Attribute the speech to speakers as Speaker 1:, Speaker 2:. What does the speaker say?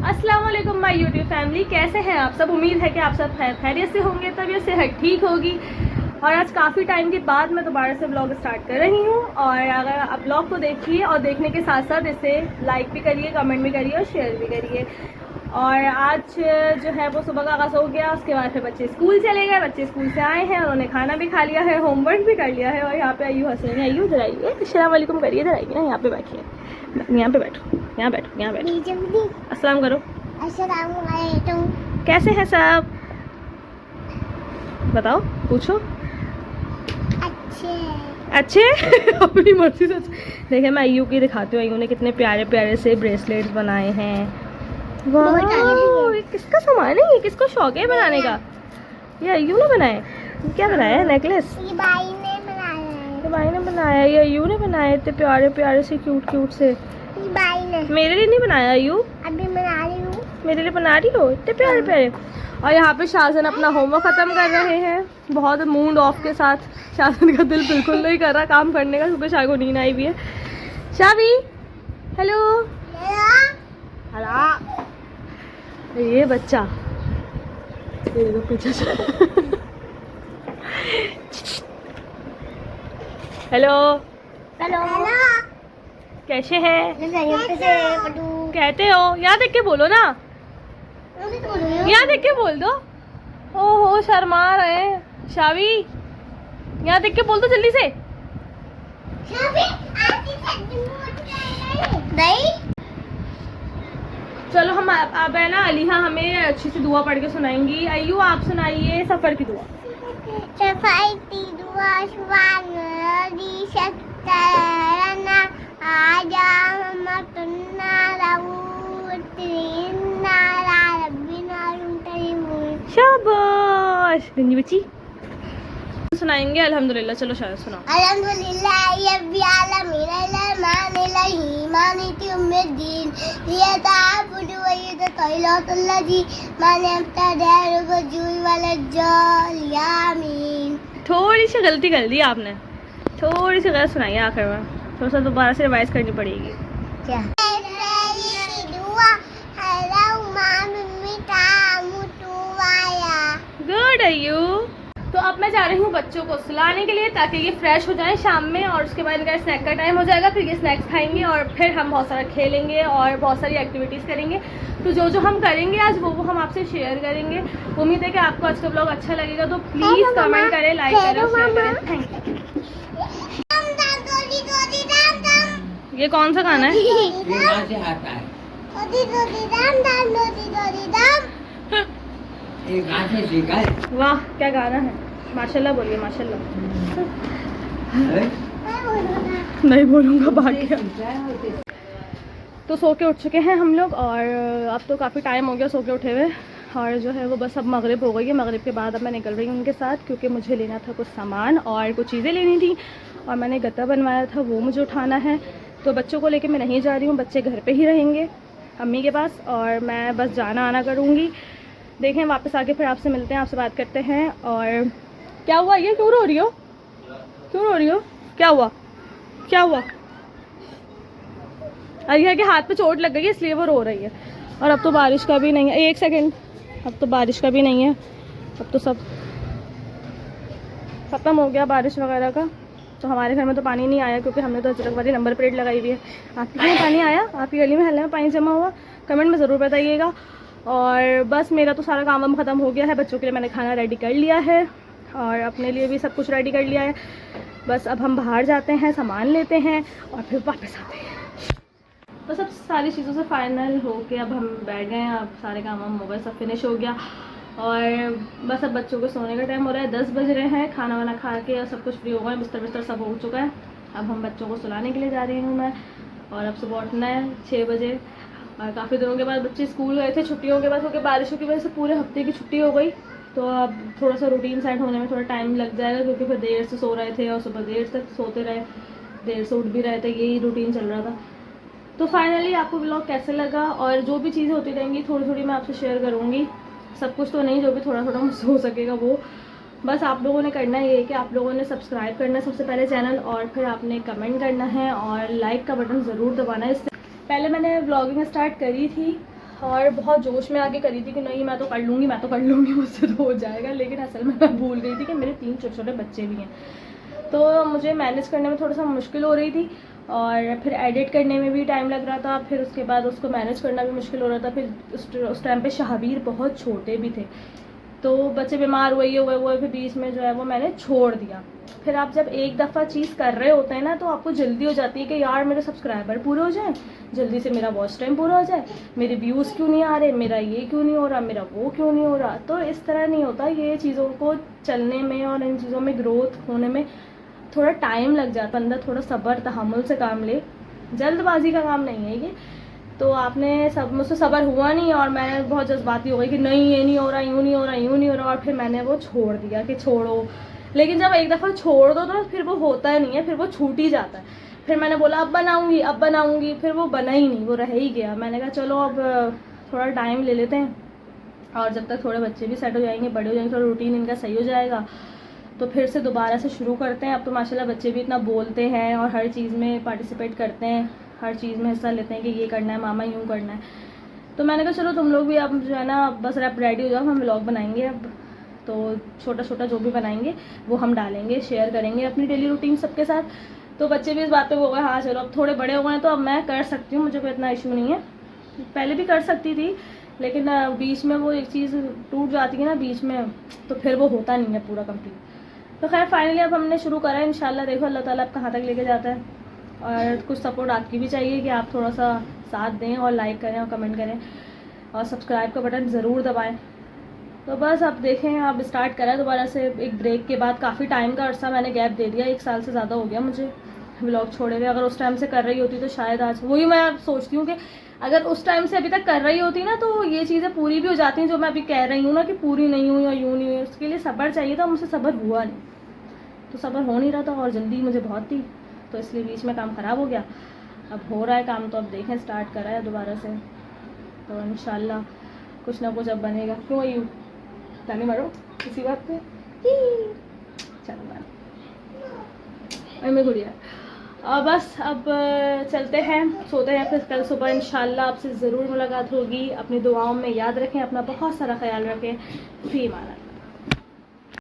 Speaker 1: अस्सलाम वालेकुम my YouTube family, कैसे हैं आप सब। उम्मीद है कि आप सब खैरियत से होंगे, तबीयत सेहत ठीक होगी। और आज काफ़ी टाइम के बाद मैं दोबारा से ब्लॉग स्टार्ट कर रही हूँ। और अगर आप ब्लॉग को देखिए और देखने के साथ साथ इसे लाइक भी करिए, कमेंट भी करिए और शेयर भी करिए। और आज जो है वो सुबह का आगाज़ हो गया, उसके बाद फिर बच्चे स्कूल चले गए। बच्चे स्कूल से आए हैं, उन्होंने खाना भी खा लिया है, होमवर्क भी कर लिया है। और यहाँ पे अय्यू हंस रही है। अय्यू इधर आइए, अस्सलाम वालेकुम करिए, इधर आइए ना, यहाँ पे बैठिए, यहाँ पे बैठो, यहाँ बैठो, यहाँ बैठो, अस्सलाम करो।
Speaker 2: अस्सलाम वालेकुम।
Speaker 1: कैसे हैं सब, बताओ, पूछो। अच्छे अपनी मर्जी से। देखिए मैं अय्यू की दिखाती हूँ, अय्यू ने कितने प्यारे प्यारे से ब्रेसलेट्स बनाए हैं। वाह, ये किसका सामान है, ये किसको शौक है बनाने का। ये अय्यू ने बनाए। ये क्या बनाया है, नेकलेस।
Speaker 2: ये भाई ने बनाया है।
Speaker 1: ये भाई ने बनाया, ये अय्यू ने बनाए, इतने प्यारे प्यारे से, क्यूट क्यूट से।
Speaker 2: ये भाई ने।
Speaker 1: मेरे लिए नहीं बनाया अय्यू,
Speaker 2: अभी बना रही हूँ।
Speaker 1: मेरे लिए बना रही हो, इतने प्यारे प्यारे। और यहाँ पे शाहजन अपना होमवर्क ख़त्म कर रहे हैं, बहुत मूड ऑफ के साथ। शाहजन का दिल बिल्कुल नहीं कर रहा काम करने का, क्योंकि शाह को नींद आई हुई है। शाबी, हेलो हेलो। ये बच्चा, ये देखो पीछे से। Hello
Speaker 2: hello.
Speaker 1: कैसे हैं,
Speaker 2: हेलो।
Speaker 1: कहते हो, यहाँ देख के बोलो ना, यहाँ देख के बोल दो। ओहो शर्मा रहे हैं। शावी, यहाँ देख के बोल दो जल्दी से। चलो हम अब है ना, अलीहा हमें अच्छी सी दुआ पढ़ के सुनाएंगी। अय्यू आप सुनाइए सफ़र की दुआ।
Speaker 2: सफाई की दुआ शुभानी शक्करना आजा हम तुन्ना राउतिन्ना रब्बिना रुतईमु।
Speaker 1: शाबाश गंजी बच्ची। सुनाएंगे अल्हम्दुलिल्लाह। चलो शायद सुनाओ।
Speaker 2: अल्हम्दुलिल्लाह रब्बिल आलमीन अर्रहमानिर रहीम मालिकि यौमिद्दीन इय्याका नअबुदु व इय्याका नस्तईन माने अब्तदार वजुई वलज्जाल आमीन।
Speaker 1: थोड़ी सी गलती कर दी आपने, थोड़ी सी गलत सुनाई है आखिर में, थोड़ा सा दोबारा से रिवाइज करनी पड़ेगी।
Speaker 2: क्या दुआ अल्लाहुम्मा मिम्मी तामुतुवाया।
Speaker 1: गुड अय्यू। तो अब मैं जा रही हूँ बच्चों को सुलाने के लिए, ताकि ये फ्रेश हो जाएं शाम में, और उसके बाद इनका स्नैक का टाइम हो जाएगा। फिर ये स्नैक्स खाएंगे और फिर हम बहुत सारा खेलेंगे और बहुत सारी एक्टिविटीज़ करेंगे। तो जो जो हम करेंगे आज वो हम आपसे शेयर करेंगे। उम्मीद है कि आपको आज का ब्लॉग अच्छा लगेगा, तो प्लीज़ कमेंट करें, लाइक करें, शेयर करें। Thank you. ये कौन सा गाना है?
Speaker 3: से आता है, ये कहाँ से सीखा है?
Speaker 1: वाह क्या गाना है, माशाल्लाह बोलिए, माशाल्लाह। नहीं बोलूँगा, भाग्य। तो सो के उठ चुके हैं हम लोग, और अब तो काफ़ी टाइम हो गया सो के उठे हुए। और जो है वो बस अब मगरिब हो गई है। मगरिब के बाद अब मैं निकल रही हूँ उनके साथ, क्योंकि मुझे लेना था कुछ सामान और कुछ चीज़ें लेनी थी, और मैंने गत्ता बनवाया था, वो मुझे उठाना है। तो बच्चों को लेके मैं नहीं जा रही हूँ, बच्चे घर पे ही रहेंगे अम्मी के पास, और मैं बस जाना आना करूँगी। देखें वापस आके फिर आपसे मिलते हैं, आपसे बात करते हैं। और क्या हुआ, ये क्यों रो रही हो, क्यों रो रही हो, क्या हुआ, क्या हुआ? अरिया के हाथ पे चोट लग गई है, इसलिए वो रो रही है। और अब तो बारिश का भी नहीं है, एक सेकंड, अब तो बारिश का भी नहीं है, अब तो सब ख़त्म हो गया बारिश वगैरह का। तो हमारे घर में तो पानी नहीं आया, क्योंकि हमने तो अजरक वाली नंबर प्लेट लगाई हुई है। आपके घर में पानी आया, आपकी गली में हल्ले में पानी जमा हुआ, कमेंट में ज़रूर बताइएगा। और बस मेरा तो सारा काम वाम ख़त्म हो गया है। बच्चों के लिए मैंने खाना रेडी कर लिया है, और अपने लिए भी सब कुछ रेडी कर लिया है। बस अब हम बाहर जाते हैं, सामान लेते हैं और फिर वापस आते हैं। बस अब सारी चीज़ों से फाइनल हो के अब हम बैठ गए हैं, अब सारे काम वाम हो गए, सब फिनिश हो गया। और बस अब बच्चों को सोने का टाइम हो रहा है, 10 बज रहे हैं। खाना वाना खा के और सब कुछ फ्री हो गए, बिस्तर बिस्तर सब हो चुका है। अब हम बच्चों को सुलाने के लिए जा रही हूँ मैं, और अब सुबह उठना है 6 बजे। और काफ़ी दिनों के बाद बच्चे स्कूल गए थे छुट्टियों के बाद, क्योंकि बारिशों की वजह से पूरे हफ्ते की छुट्टी हो गई। तो अब थोड़ा सा रूटीन सेट होने में थोड़ा टाइम लग जाएगा, क्योंकि फिर देर से सो रहे थे और सुबह देर तक सोते रहे, देर से उठ भी रहे थे, यही रूटीन चल रहा था। तो फाइनली आपको ब्लॉग कैसे लगा, और जो भी चीज़ें होती रहेंगी थोड़ी थोड़ी मैं आपसे शेयर करूँगी, सब कुछ तो नहीं, जो भी थोड़ा थोड़ा मुझसे हो सकेगा वो। बस आप लोगों ने करना ये है कि आप लोगों ने सब्सक्राइब करना है सबसे पहले चैनल, और फिर आपने कमेंट करना है और लाइक का बटन ज़रूर दबाना है। इससे पहले मैंने व्लॉगिंग स्टार्ट करी थी और बहुत जोश में आके करी थी कि नहीं मैं तो कर लूँगी मुझसे तो हो जाएगा, लेकिन असल में मैं भूल गई थी कि मेरे 3 छोटे छोटे बच्चे भी हैं, तो मुझे मैनेज करने में थोड़ा सा मुश्किल हो रही थी, और फिर एडिट करने में भी टाइम लग रहा था, फिर उसके बाद उसको मैनेज करना भी मुश्किल हो रहा था। फिर उस टाइम पे शाहबीर बहुत छोटे भी थे, तो बच्चे बीमार हुए ये हुए, फिर बीच में जो है वो मैंने छोड़ दिया। फिर आप जब एक दफ़ा चीज़ कर रहे होते हैं ना, तो आपको जल्दी हो जाती है कि यार मेरे सब्सक्राइबर पूरे हो जाएं, जल्दी से मेरा वॉच टाइम पूरा हो जाए, मेरे व्यूज़ क्यों नहीं आ रहे, मेरा ये क्यों नहीं हो रहा, मेरा वो क्यों नहीं हो रहा। तो इस तरह नहीं होता, ये चीज़ों को चलने में और इन चीज़ों में ग्रोथ होने में थोड़ा टाइम लग जाता है। बंदा थोड़ा सब्र तहम्मुल से काम ले, जल्दबाजी का काम नहीं है ये। तो आपने मुझसे सब्र हुआ नहीं, और मैं बहुत जज्बाती हो गई कि नहीं ये नहीं हो रहा, यूँ नहीं हो रहा, यूँ नहीं हो रहा, और फिर मैंने वो छोड़ दिया कि छोड़ो। लेकिन जब एक दफ़ा छोड़ दो तो फिर वो होता नहीं है, फिर वो छूट ही जाता है। फिर मैंने बोला अब बनाऊँगी, फिर वो बना ही नहीं, वो रह ही गया। मैंने कहा चलो अब थोड़ा टाइम ले लेते हैं, और जब तक थोड़े बच्चे भी सेट हो जाएंगे, बड़े हो जाएंगे, थोड़ा रूटीन इनका सही हो जाएगा, तो फिर से दोबारा से शुरू करते हैं। अब तो माशाल्लाह बच्चे भी इतना बोलते हैं और हर चीज़ में पार्टिसिपेट करते हैं, हर चीज़ में हिस्सा लेते हैं कि ये करना है मामा, यूँ करना है। तो मैंने कहा चलो तुम लोग भी अब जो है ना बस आप रेडी हो जाओ, हम व्लॉग बनाएंगे अब। तो छोटा छोटा जो भी बनाएंगे वो हम डालेंगे, शेयर करेंगे अपनी डेली रूटीन सबके साथ। तो बच्चे भी इस बात पे हो गए हाँ चलो अब थोड़े बड़े हो गए हैं तो अब मैं कर सकती हूँ, मुझे कोई इतना इशू नहीं है। पहले भी कर सकती थी, लेकिन बीच में वो एक चीज़ टूट जाती है ना बीच में, तो फिर वो होता नहीं है पूरा कंप्लीट। तो खैर फाइनली अब हमने शुरू करा है, इंशाल्लाह देखो अल्लाह ताला अब कहाँ तक लेके जाता है। और कुछ सपोर्ट आपकी भी चाहिए कि आप थोड़ा सा साथ दें और लाइक करें और कमेंट करें और सब्सक्राइब का बटन ज़रूर दबाएं। तो बस अब देखें, अब स्टार्ट करा दोबारा से एक ब्रेक के बाद। काफ़ी टाइम का अर्सा मैंने गैप दे दिया, 1 साल से ज़्यादा हो गया मुझे व्लॉग छोड़े हुए। अगर उस टाइम से कर रही होती तो शायद आज, वही मैं सोचती हूँ कि अगर उस टाइम से अभी तक कर रही होती ना तो ये चीज़ें पूरी भी हो जाती हैं जो मैं अभी कह रही हूँ ना कि पूरी नहीं हुई और यूँ नहीं हुई। उसके लिए सब्र चाहिए था, मुझसे सब्र हुआ नहीं, तो सब्र हो नहीं रहा था और जल्दी मुझे बहुत थी, तो इसलिए बीच में काम ख़राब हो गया। अब हो रहा है काम, तो अब देखें स्टार्ट करा है दोबारा से, तो इंशाल्लाह कुछ ना कुछ अब बनेगा। क्यों यूँ ताली मारो इसी बात पे, चलो मैं गुड़िया। और बस अब चलते हैं, सोते हैं, फिर कल सुबह इंशाल्लाह आपसे ज़रूर मुलाकात होगी। अपनी दुआओं में याद रखें, अपना बहुत सारा ख्याल रखें। फी माना।